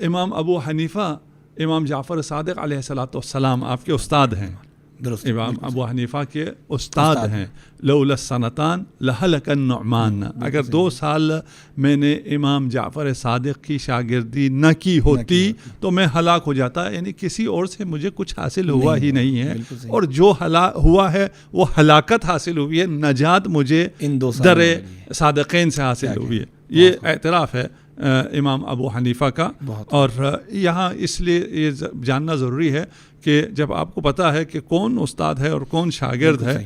امام ابو حنیفہ امام جعفر صادق علیہ الصلوۃ والسلام آپ کے استاد ہیں. درست. امام ابو حنیفہ کے استاد ہیں. لولا السنتان لہلک النعمان. اگر 2 سال میں نے امام جعفر صادق کی شاگردی نہ کی ہوتی تو میں ہلاک ہو جاتا. یعنی کسی اور سے مجھے کچھ حاصل ہوا ہی نہیں ہے, اور جو ہوا ہے وہ ہلاکت حاصل ہوئی ہے, نجات مجھے در صادقین سے حاصل ہوئی ہے. یہ اعتراف ہے امام ابو حنیفہ کا. اور یہاں اس لیے یہ جاننا ضروری ہے کہ جب آپ کو پتہ ہے کہ کون استاد ہے اور کون شاگرد ہے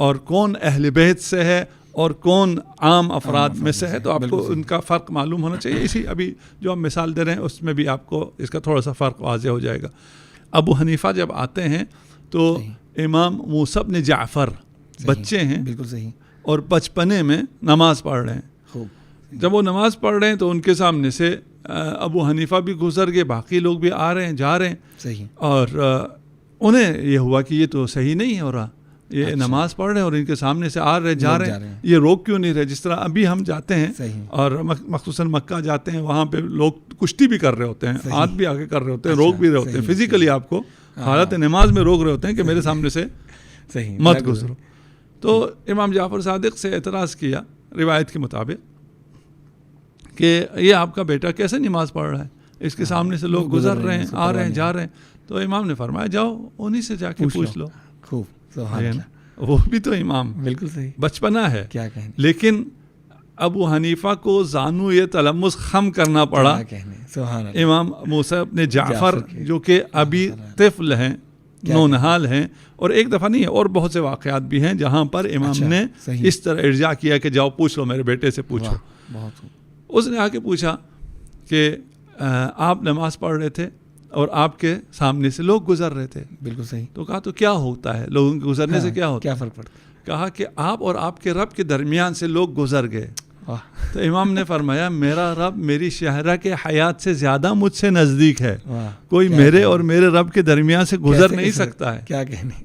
اور کون اہل بیت سے ہے اور کون عام افراد میں سے ہے, تو آپ کو ان کا فرق معلوم ہونا چاہیے. اسی ابھی جو ہم مثال دے رہے ہیں اس میں بھی آپ کو اس کا تھوڑا سا فرق واضح ہو جائے گا. ابو حنیفہ جب آتے ہیں تو امام موسیٰ بن جعفر بچے ہیں, بالکل صحیح, اور بچپنے میں نماز پڑھ رہے ہیں. جب وہ نماز پڑھ رہے ہیں تو ان کے سامنے سے ابو حنیفہ بھی گزر گئے, باقی لوگ بھی آ رہے ہیں جا رہے ہیں. صحیح. اور انہیں یہ ہوا کہ یہ تو صحیح نہیں ہو رہا, یہ نماز پڑھ رہے ہیں اور ان کے سامنے سے آ رہے جا رہے ہیں, یہ روک کیوں نہیں رہے. جس طرح ابھی ہم جاتے ہیں اور مخصوصاً مکہ جاتے ہیں, وہاں پہ لوگ کشتی بھی کر رہے ہوتے ہیں, ہاتھ بھی آگے کر رہے ہوتے ہیں, روک بھی رہے ہوتے ہیں, فزیکلی آپ کو حالت نماز میں روک رہے ہوتے ہیں کہ میرے سامنے سے مت گزرو. تو امام جعفر صادق سے اعتراض کیا روایت کے مطابق کہ یہ آپ کا بیٹا کیسے نماز پڑھ رہا ہے, اس کے سامنے سے لوگ گزر رہے ہیں, آ رہے ہیں, جا رہے ہیں. تو امام نے فرمایا جاؤ انہی سے جا کے پوچھ لو. خوب, سبحان اللہ. وہ بھی تو امام, بالکل صحیح, بچپنا ہے, کیا کہنے. لیکن ابو حنیفہ کو زانو یہ تلمس خم کرنا پڑا. سبحان اللہ. امام موسیٰ بن جعفر جو کہ ابھی طفل ہیں, نونہال ہیں, اور ایک دفعہ نہیں ہے, اور بہت سے واقعات بھی ہیں جہاں پر امام نے اس طرح ارجاع کیا کہ جاؤ پوچھ لو, میرے بیٹے سے پوچھو. اس نے آ کے پوچھا کہ آپ نماز پڑھ رہے تھے اور آپ کے سامنے سے لوگ گزر رہے تھے. بالکل صحیح. تو کہا تو کیا ہوتا ہے, لوگوں کے گزرنے سے کیا ہوتا ہے, کیا فرق پڑتا ہے. کہا کہ آپ اور آپ کے رب کے درمیان سے لوگ گزر گئے. تو امام نے فرمایا میرا رب میری شہرہ کے حیات سے زیادہ مجھ سے نزدیک ہے, کوئی میرے اور میرے رب کے درمیان سے گزر نہیں سکتا ہے. کیا کہنے.